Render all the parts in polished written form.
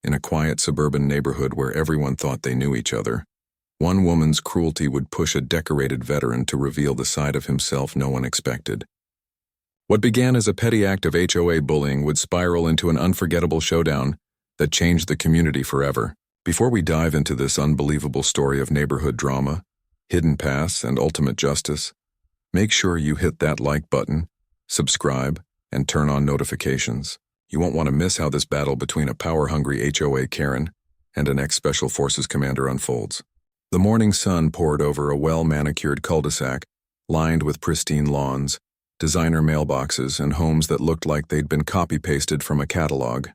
in a quiet suburban neighborhood where everyone thought they knew each other. One woman's cruelty would push a decorated veteran to reveal the side of himself no one expected. What began as a petty act of HOA bullying would spiral into an unforgettable showdown that changed the community forever. Before we dive into this unbelievable story of neighborhood drama, hidden pasts, and ultimate justice, make sure you hit that like button, subscribe, and turn on notifications. You won't want to miss how this battle between a power-hungry HOA Karen and an ex-Special Forces commander unfolds. The morning sun poured over a well-manicured cul-de-sac, lined with pristine lawns, designer mailboxes, and homes that looked like they'd been copy-pasted from a catalog.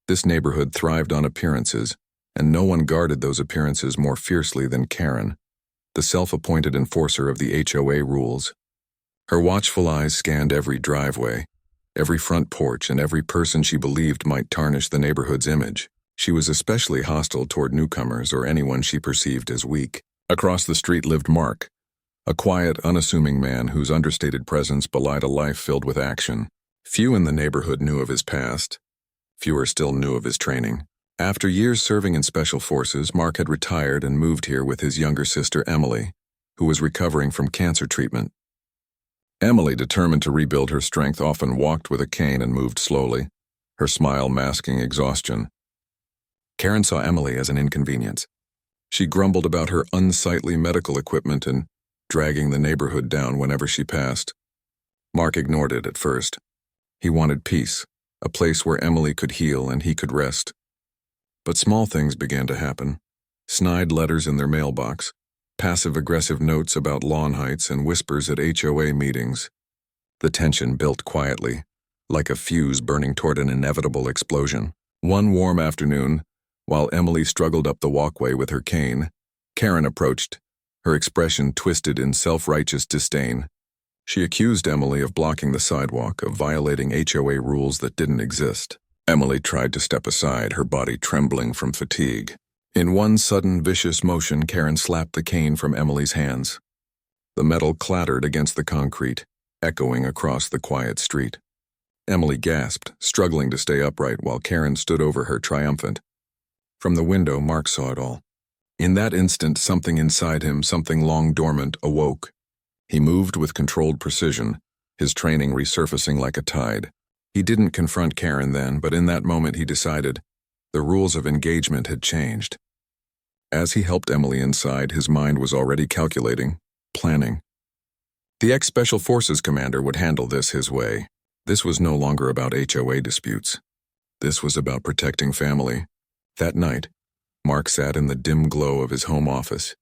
This neighborhood thrived on appearances, and no one guarded those appearances more fiercely than Karen, the self-appointed enforcer of the HOA rules. Her watchful eyes scanned every driveway, every front porch, and every person she believed might tarnish the neighborhood's image. She was especially hostile toward newcomers or anyone she perceived as weak. Across the street lived Mark, a quiet, unassuming man whose understated presence belied a life filled with action. Few in the neighborhood knew of his past. Fewer still knew of his training. After years serving in Special Forces, Mark had retired and moved here with his younger sister Emily, who was recovering from cancer treatment. Emily, determined to rebuild her strength, often walked with a cane and moved slowly, her smile masking exhaustion. Karen saw Emily as an inconvenience. She grumbled about her unsightly medical equipment and dragging the neighborhood down whenever she passed. Mark ignored it at first. He wanted peace, a place where Emily could heal and he could rest. But small things began to happen. Snide letters in their mailbox, passive-aggressive notes about lawn heights, and whispers at HOA meetings. The tension built quietly, like a fuse burning toward an inevitable explosion. One warm afternoon, while Emily struggled up the walkway with her cane, Karen approached, her expression twisted in self-righteous disdain. She accused Emily of blocking the sidewalk, of violating HOA rules that didn't exist. Emily tried to step aside, her body trembling from fatigue. In one sudden, vicious motion, Karen slapped the cane from Emily's hands. The metal clattered against the concrete, echoing across the quiet street. Emily gasped, struggling to stay upright while Karen stood over her triumphant. From the window, Mark saw it all. In that instant, something inside him, something long dormant, awoke. He moved with controlled precision, his training resurfacing like a tide. He didn't confront Karen then, but in that moment he decided the rules of engagement had changed. As he helped Emily inside, his mind was already calculating, planning. The ex-Special Forces commander would handle this his way. This was no longer about HOA disputes. This was about protecting family. That night, Mark sat in the dim glow of his home office,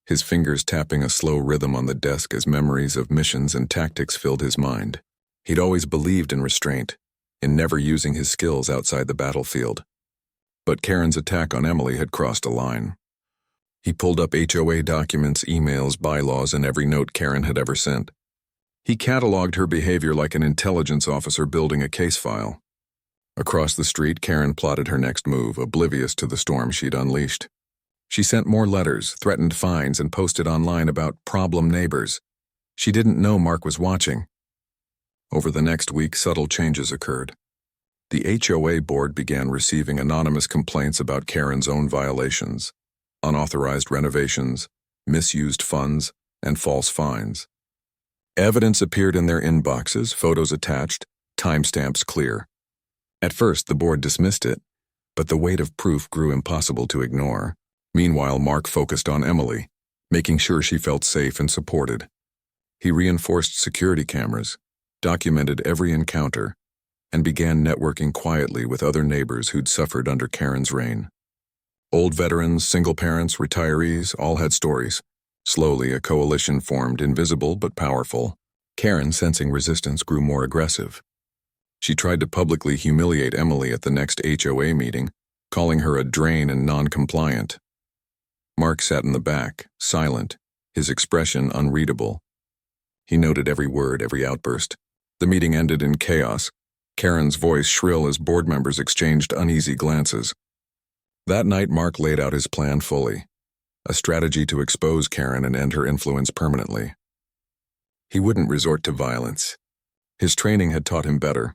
his fingers tapping a slow rhythm on the desk as memories of missions and tactics filled his mind. He'd always believed in restraint, in never using his skills outside the battlefield. But Karen's attack on Emily had crossed a line. He pulled up HOA documents, emails, bylaws, and every note Karen had ever sent. He cataloged her behavior like an intelligence officer building a case file. Across the street, Karen plotted her next move, oblivious to the storm she'd unleashed. She sent more letters, threatened fines, and posted online about problem neighbors. She didn't know Mark was watching. Over the next week, subtle changes occurred. The HOA board began receiving anonymous complaints about Karen's own violations, unauthorized renovations, misused funds, and false fines. Evidence appeared in their inboxes, photos attached, timestamps clear. At first, the board dismissed it, but the weight of proof grew impossible to ignore. Meanwhile, Mark focused on Emily, making sure she felt safe and supported. He reinforced security cameras, documented every encounter, and began networking quietly with other neighbors who'd suffered under Karen's reign. Old veterans, single parents, retirees, all had stories. Slowly, a coalition formed, invisible but powerful. Karen, sensing resistance, grew more aggressive. She tried to publicly humiliate Emily at the next HOA meeting, calling her a drain and non-compliant. Mark sat in the back, silent, his expression unreadable. He noted every word, every outburst. The meeting ended in chaos, Karen's voice shrill as board members exchanged uneasy glances. That night, Mark laid out his plan fully, a strategy to expose Karen and end her influence permanently. He wouldn't resort to violence. His training had taught him better.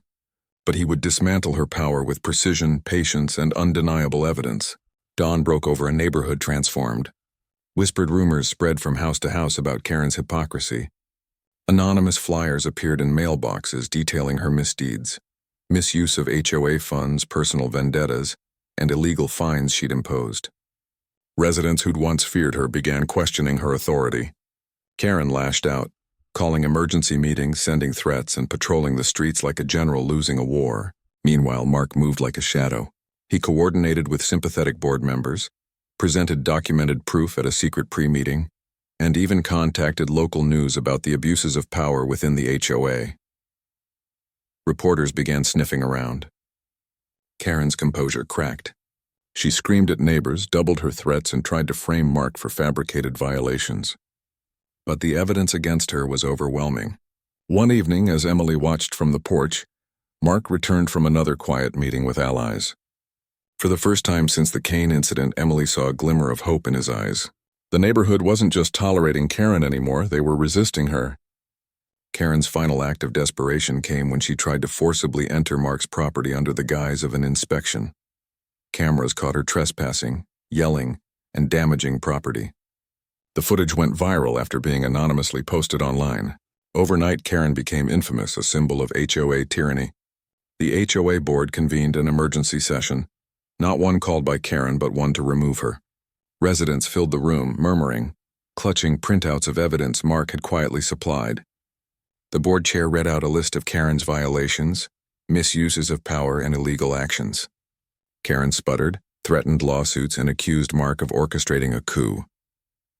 but he would dismantle her power with precision, patience, and undeniable evidence. Dawn broke over a neighborhood transformed. Whispered rumors spread from house to house about Karen's hypocrisy. Anonymous flyers appeared in mailboxes detailing her misdeeds, misuse of HOA funds, personal vendettas, and illegal fines she'd imposed. Residents who'd once feared her began questioning her authority. Karen lashed out, calling emergency meetings, sending threats, and patrolling the streets like a general losing a war. Meanwhile, Mark moved like a shadow. He coordinated with sympathetic board members, presented documented proof at a secret pre-meeting, and even contacted local news about the abuses of power within the HOA. Reporters began sniffing around. Karen's composure cracked. She screamed at neighbors, doubled her threats, and tried to frame Mark for fabricated violations. But the evidence against her was overwhelming. One evening, as Emily watched from the porch, Mark returned from another quiet meeting with allies. For the first time since the Kane incident, Emily saw a glimmer of hope in his eyes. The neighborhood wasn't just tolerating Karen anymore, they were resisting her. Karen's final act of desperation came when she tried to forcibly enter Mark's property under the guise of an inspection. Cameras caught her trespassing, yelling, and damaging property. The footage went viral after being anonymously posted online. Overnight, Karen became infamous, a symbol of HOA tyranny. The HOA board convened an emergency session, not one called by Karen, but one to remove her. Residents filled the room, murmuring, clutching printouts of evidence Mark had quietly supplied. The board chair read out a list of Karen's violations, misuses of power, and illegal actions. Karen sputtered, threatened lawsuits, and accused Mark of orchestrating a coup.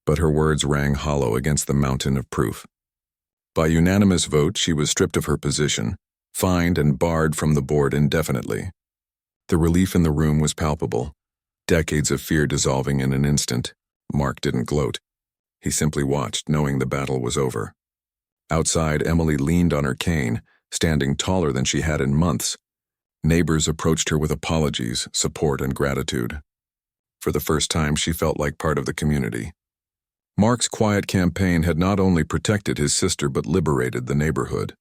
But her words rang hollow against the mountain of proof. By unanimous vote, she was stripped of her position, fined, and barred from the board indefinitely. The relief in the room was palpable. Decades of fear dissolving in an instant. Mark didn't gloat. He simply watched, knowing the battle was over. Outside, Emily leaned on her cane, standing taller than she had in months. Neighbors approached her with apologies, support, and gratitude. For the first time, she felt like part of the community. Mark's quiet campaign had not only protected his sister but liberated the neighborhood.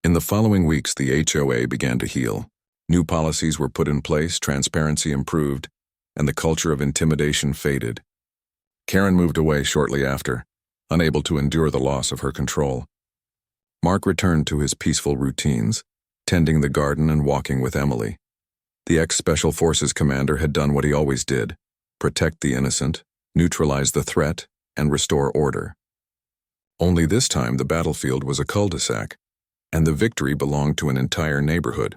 In the following weeks, the HOA began to heal. New policies were put in place, transparency improved, and the culture of intimidation faded. Karen moved away shortly after, unable to endure the loss of her control. Mark returned to his peaceful routines, tending the garden and walking with Emily. The ex-Special Forces commander had done what he always did: protect the innocent, neutralize the threat, and restore order. Only this time the battlefield was a cul-de-sac, and the victory belonged to an entire neighborhood.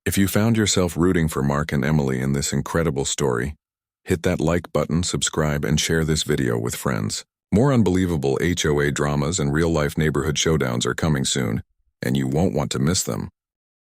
If you found yourself rooting for Mark and Emily in this incredible story, hit that like button, subscribe, and share this video with friends. More unbelievable HOA dramas and real-life neighborhood showdowns are coming soon, and you won't want to miss them.